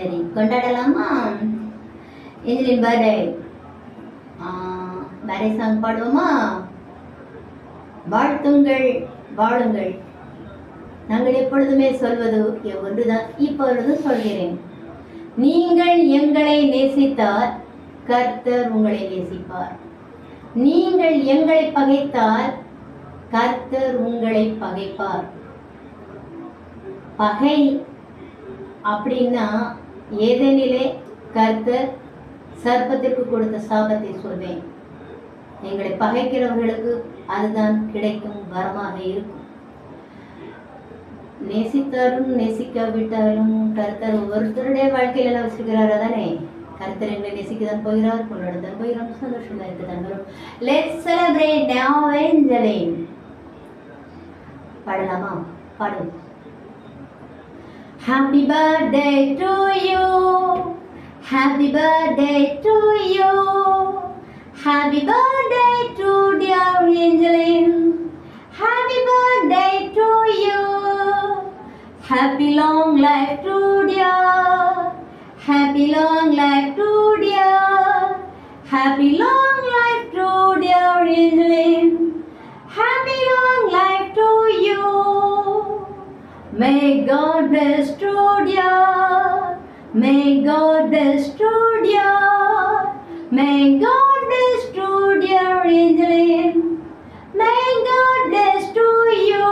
சரி, கொண்டாடலாமா? ஏஞ்சலின் பர்த்டே. பர்த்டே சாங் பாடுவோமா? வாழ்த்துங்கள், வாழுங்கள். நாங்கள் எப்பொழுதுமே சொல்வது ஒன்றுதான், இப்பொழுதும் சொல்கிறேன். நீங்கள் எங்களை நேசித்தால் கர்த்தர் உங்களை நேசிப்பார். நீங்கள் எங்களை பகைத்தால் கர்த்தர் உங்களை பகைப்பார். பகை அப்படின்னா ஏதேனிலே கர்த்தர் சர்ப்பத்திற்கு கொடுத்த சாபத்தை சொல்வேன். எங்களை பகைக்கிறவர்களுக்கு அதுதான் கிடைக்கும் வரமாக இருக்கும். நேசித்தாலும் நேசிக்காவிட்டாலும் கர்த்தர் ஒவ்வொருத்தருடைய வாழ்க்கையில எல்லாம் வச்சிருக்கிறாரா தானே? கர்த்தர் எங்களை நேசிக்கதான் போகிறார், கொண்டாடத்தான் போகிறோம், சந்தோஷமா இருக்கத்தான் வரும். லெட்ஸ் செலிப்ரேட் நவ ஏஞ்சலின். பாடலாமா? பாடுவோம். Happy birthday to you. Happy birthday to you. Happy birthday to dear Angeline. Happy birthday to you. Happy long life to dear. Happy long life to dear. Happy long life to dear Angeline. Happy long life to you. May God bless to dear. May God bless to dear. May God bless to dear Angeline. May God bless to you.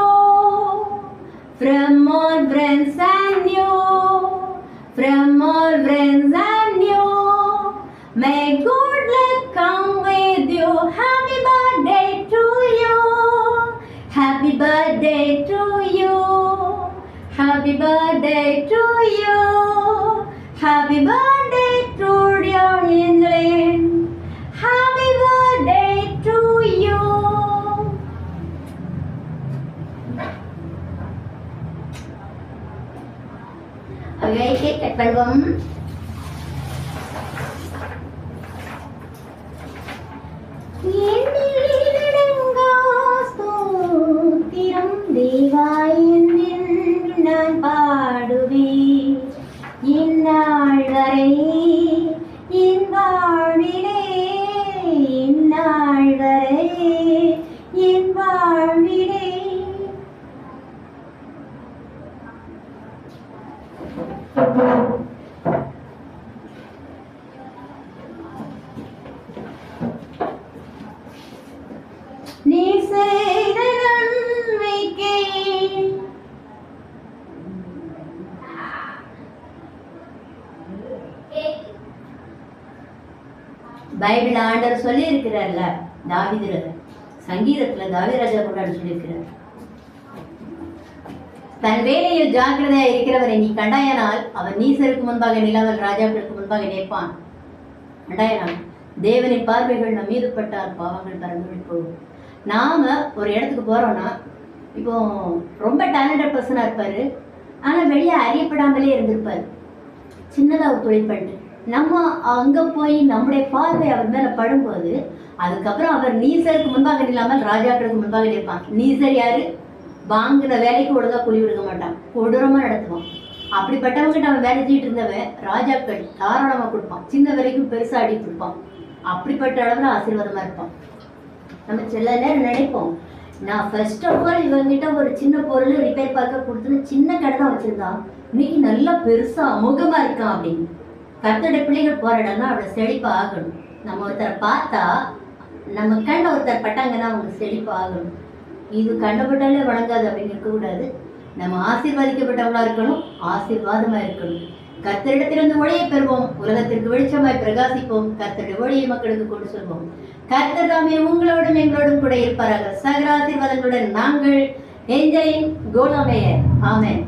From all friends and you. From all friends and you. May good luck come with you. Happy birthday to you. Happy birthday to you. Happy birthday to you. Happy birthday to dear Angeline. Happy birthday to you. Okay, cake cut பண்ணுவோம். ஸ்தோத்திரம் தேவா என்று நான் பாடுவேன் இந்நாள் வரை என் வாழ்விலே, இந்நாள் வரை என் வாழ்விலே. நீ செய்த நன்மைக்கே பைபிள் ஆண்டவர் சொல்லி இருக்கிறார்ல, தாவீது சங்கீதத்துல தாவீது கொண்டாட சொல்லியிருக்கிறார். தன் வேலையில் ஜாக்கிரதையா இருக்கிறவரை நீ கண்டாயனால் அவன் நீசருக்கு முன்பாக நிலவல் ராஜாக்களுக்கு முன்பாக நிற்பான். கண்டாயனால் தேவனின் பார்வைகள் நம் மீது பட்டால் பாவங்கள் பறந்து போகும். நாம ஒரு இடத்துக்கு போறோம்னா, இப்போ ரொம்ப டேலண்டட் பர்சனா இருப்பாரு, ஆனா வெளியே அறியப்படாமலே இருந்திருப்பாரு. சின்னதா ஒரு தொழில் பண்ணிட்டு நம்ம அங்க போய் நம்முடைய பார்வை அவர் மேல படும்போது, அதுக்கப்புறம் அவர் நீசருக்கு முன்பாக இல்லாமல் ராஜாக்களுக்கு முன்பாக நிற்பான். நீசர் யாரு? வாங்கின வேலைக்கு ஒழுங்கா கூலி விடுக்க மாட்டான், கொடூரமா நடத்துவான். அப்படிப்பட்டவங்க நம்ம வேலை செஞ்சுட்டு இருந்தவன் ராஜாக்கள் தாராளமா கொடுப்பான், சின்ன வரைக்கும் பெருசா அடி கொடுப்பான். அப்படிப்பட்ட அளவுல ஆசீர்வாதமா இருப்பான். நம்ம சில நேரம் நினைப்போம், நான் ஃபர்ஸ்ட் ஆஃப் ஆல் இவங்கிட்ட ஒரு சின்ன பொருள் ரிப்பேர் பார்க்க கொடுத்துன்னு சின்ன கடை தான் வச்சிருந்தான், இன்னைக்கு நல்லா பெருசா அமுகமா இருக்கான் அப்படின்னு. கர்த்தருடைய பிள்ளைகள் போற இடம்னா அவளை செழிப்பா ஆகணும். நம்ம ஒருத்தரை பார்த்தா, நம்ம கண்ட ஒருத்தர் பட்டாங்கன்னா அவங்க செழிப்பா ஆகணும். இது கண்டப்பட்டாலே வணங்காது அப்படின்னு இருக்கக்கூடாது. நம்ம ஆசீர்வாதிக்கப்பட்டவங்களா இருக்கணும், ஆசீர்வாதமா இருக்கணும். கர்த்தரிடத்திலிருந்து ஒளியை பெறுவோம், உலகத்திற்கு வெளிச்சமாய் பிரகாசிப்போம், கர்த்தருடைய ஒளியை மக்களுக்கு கொண்டு சொல்வோம். கர்த்தர் தாமே உங்களோடும் எங்களோடும் கூட இருப்பார்கள். சகல ஆசீர்வாதங்களுடன் நாங்கள் ஏஞ்சலின் கோலாமேயர். ஆமென்.